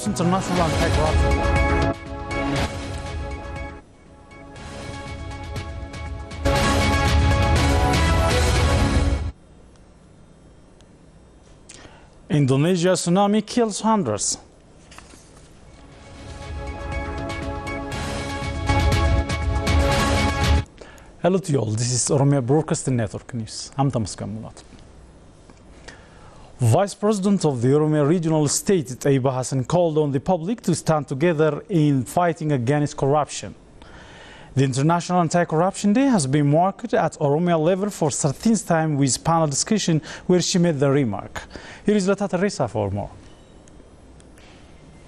Oromia's international anti-corruption law. Indonesia tsunami kills hundreds. Hello to you all, this is Oromia Broadcasting Network News. I'm Tamaskan Mulat. Vice President of the Oromia Regional State, Taiba Hassan, called on the public to stand together in fighting against corruption. The International Anti-Corruption Day has been marked at Oromia level for 13th time with panel discussion where she made the remark. Here is Lata Teresa for more.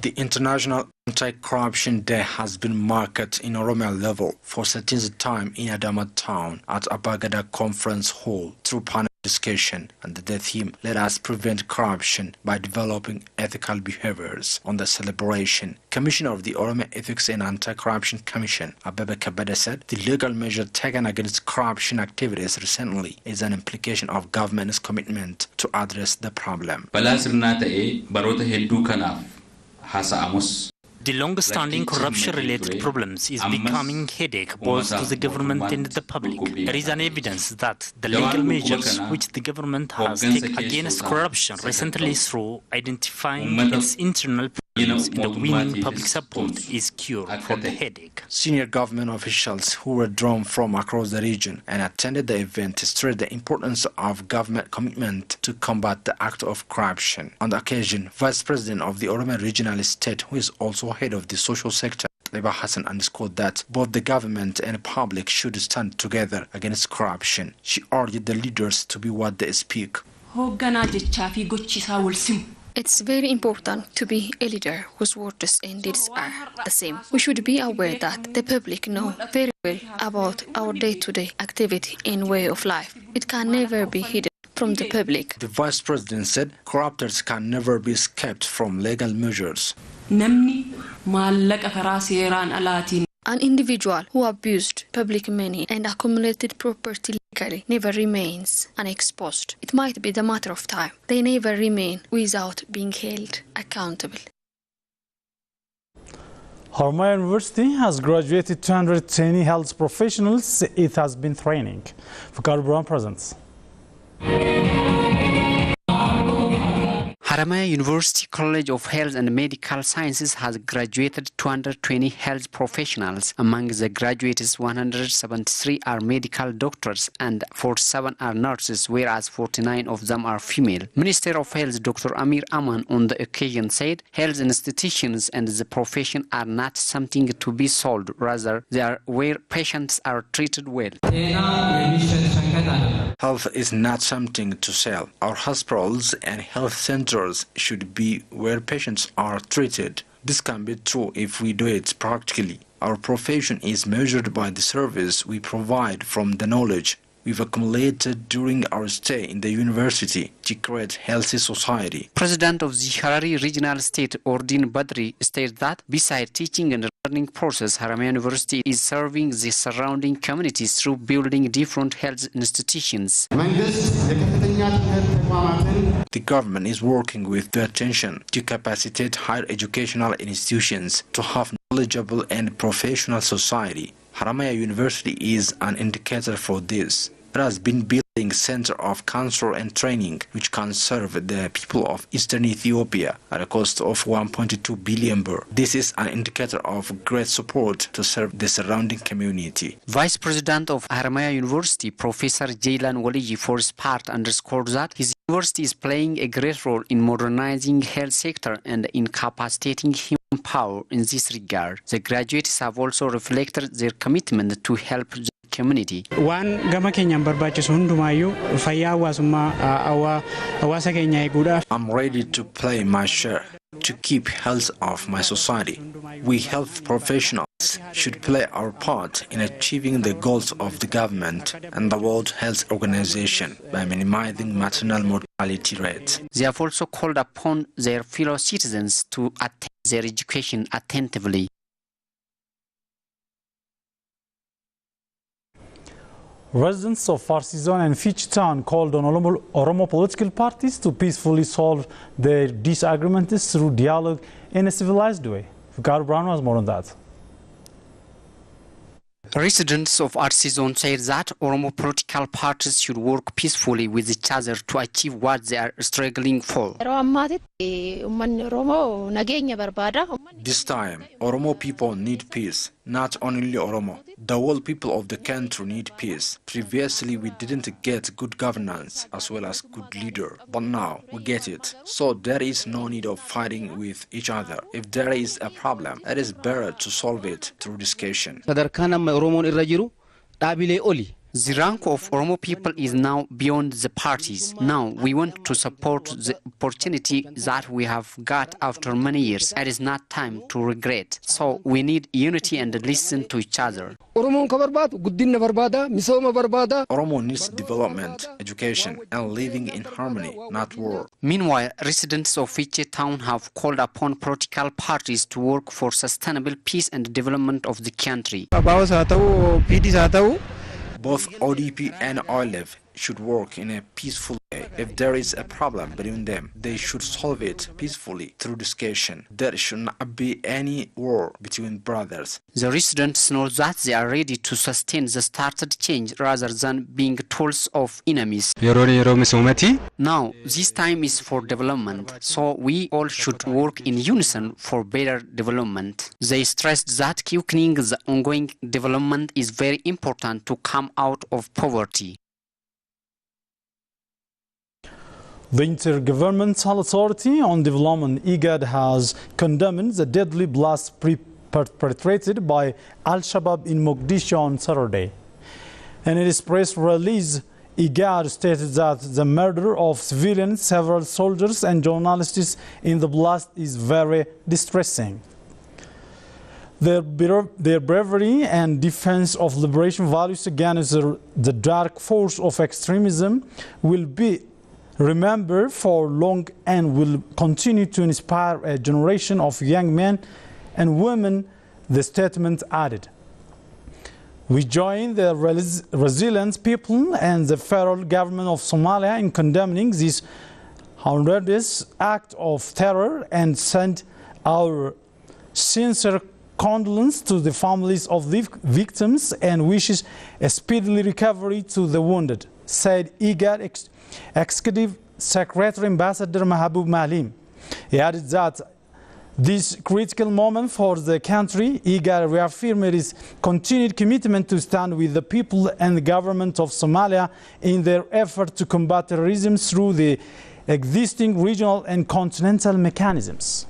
The International Anti-Corruption Day has been marked in Oromia level for 13th time in Adama town at Abagada Conference Hall through panel discussion, and the theme, let us prevent corruption by developing ethical behaviors. On the celebration, Commissioner of the Oromia Ethics and Anti-Corruption Commission, Abebe Kabeda, said the legal measure taken against corruption activities recently is an implication of government's commitment to address the problem. The long-standing corruption-related problems is becoming headache both to the government and the public. There is an evidence that the legal measures which the government has taken against corruption recently through identifying its internal problems and winning public support is cure for the headache. Senior government officials who were drawn from across the region and attended the event stressed the importance of government commitment to combat the act of corruption. On the occasion, Vice President of the Oromia Regional State, who is also head of the social sector, Taiba Hassan, underscored that both the government and the public should stand together against corruption. She urged the leaders to be what they speak. It's very important to be a leader whose words and deeds are the same. We should be aware that the public know very well about our day-to-day activity and way of life. It can never be hidden from the public. The Vice President said corruptors can never be escaped from legal measures. An individual who abused public money and accumulated property legally never remains unexposed. It might be the matter of time. They never remain without being held accountable. Haromaya University has graduated 220 health professionals it has been training. Fakar Brown presents. Haromaya University College of Health and Medical Sciences has graduated 220 health professionals. Among the graduates, 173 are medical doctors and 47 are nurses, whereas 49 of them are female. Minister of Health Dr. Amir Aman on the occasion said, health institutions and the profession are not something to be sold, rather they are where patients are treated well. Health is not something to sell. Our hospitals and health centers should be where patients are treated. This can be true if we do it practically. Our profession is measured by the service we provide from the knowledge we've accumulated during our stay in the university to create healthy society. President of the Harari Regional State, Ordin Badri, stated that besides teaching and learning process, Haromaya University is serving the surrounding communities through building different health institutions. The government is working with the attention to capacitate higher educational institutions to have knowledgeable and professional society. Haromaya University is an indicator for this. It has been building a center of counsel and training which can serve the people of Eastern Ethiopia at a cost of 1.2 billion birr. This is an indicator of great support to serve the surrounding community. Vice President of Haromaya University, Professor Jaylan Waliji, for his part, underscored that his university is playing a great role in modernizing the health sector and in capacitating human power in this regard. The graduates have also reflected their commitment to help the community. I'm ready to play my share to keep health of my society. We health professionals should play our part in achieving the goals of the government and the World Health Organization by minimizing maternal mortality rates. They have also called upon their fellow citizens to attend their education attentively. Residents of Farsizon and Fitch Town called on Oromo political parties to peacefully solve their disagreements through dialogue in a civilized way. Fukaro Brown has more on that. Residents of RC Zone say that Oromo political parties should work peacefully with each other to achieve what they are struggling for. This time, Oromo people need peace. Not only Oromo, the whole people of the country need peace. Previously, we didn't get good governance as well as good leader, but now we get it. So there is no need of fighting with each other. If there is a problem, it is better to solve it through discussion. The rank of Oromo people is now beyond the parties. Now we want to support the opportunity that we have got after many years. It is not time to regret. So we need unity and listen to each other. Oromo needs development, education, and living in harmony, not war. Meanwhile, residents of Fiche town have called upon political parties to work for sustainable peace and development of the country. Both ODP and OLEV should work in a peaceful way. If there is a problem between them, they should solve it peacefully through discussion. There should not be any war between brothers. The residents know that they are ready to sustain the started change rather than being tools of enemies. Now, this time is for development, so we all should work in unison for better development. They stressed that quickening the ongoing development is very important to come out of poverty. The Intergovernmental Authority on Development, IGAD, has condemned the deadly blast perpetrated by Al-Shabaab in Mogadishu on Saturday. In its press release, IGAD stated that the murder of civilians, several soldiers and journalists in the blast is very distressing. Their bravery and defense of liberation values against the dark force of extremism will be remembered for long and will continue to inspire a generation of young men and women, the statement added. We join the resilient people and the federal government of Somalia in condemning this horrendous act of terror and send our sincere condolence to the families of the victims and wishes a speedy recovery to the wounded, said IGAD Executive Secretary Ambassador Mahabub Malim. He added that this critical moment for the country, IGAD reaffirmed its continued commitment to stand with the people and the government of Somalia in their effort to combat terrorism through the existing regional and continental mechanisms.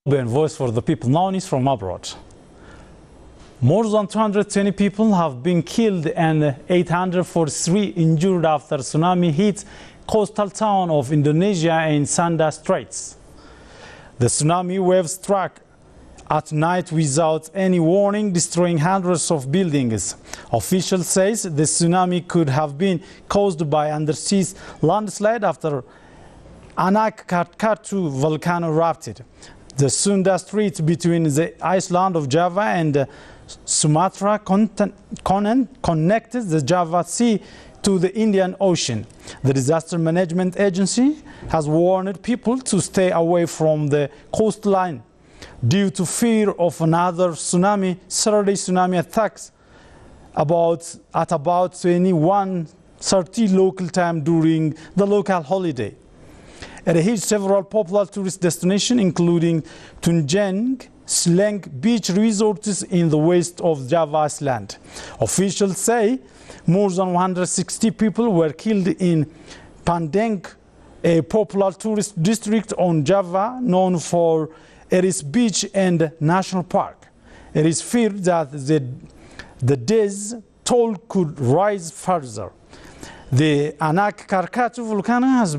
OBN Voice for the People now is from abroad. More than 220 people have been killed and 843 injured after tsunami hit coastal town of Indonesia in Sunda Straits. The tsunami wave struck at night without any warning, destroying hundreds of buildings. Officials say the tsunami could have been caused by undersea landslide after Anak Krakatau volcano erupted. The Sunda Strait between the island of Java and Sumatra connected the Java Sea to the Indian Ocean. The Disaster Management Agency has warned people to stay away from the coastline due to fear of another tsunami. Saturday tsunami attacks at about 21:30 local time during the local holiday. It hit several popular tourist destinations, including Tunjang, Sleng beach resorts in the west of Java Island. Officials say more than 160 people were killed in Pandeng, a popular tourist district on Java known for its beach and national park. It is feared that the death toll could rise further. The Anak Krakatau volcano has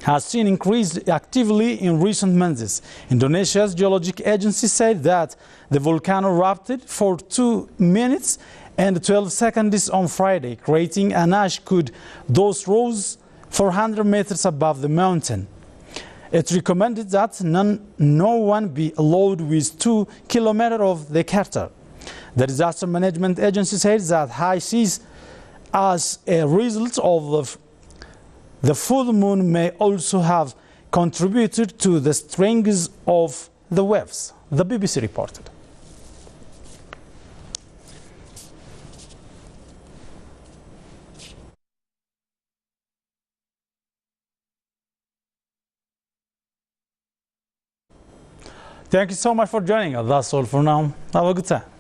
has seen increased activity in recent months. Indonesia's geologic agency said that the volcano erupted for 2 minutes and 12 seconds on Friday, creating an ash cloud that rose 400 meters above the mountain. It recommended that no one be allowed within 2 kilometers of the crater. The Disaster Management Agency says that high seas as a result of the full moon may also have contributed to the strength of the waves, the BBC reported. Thank you so much for joining us. That's all for now. Have a good time.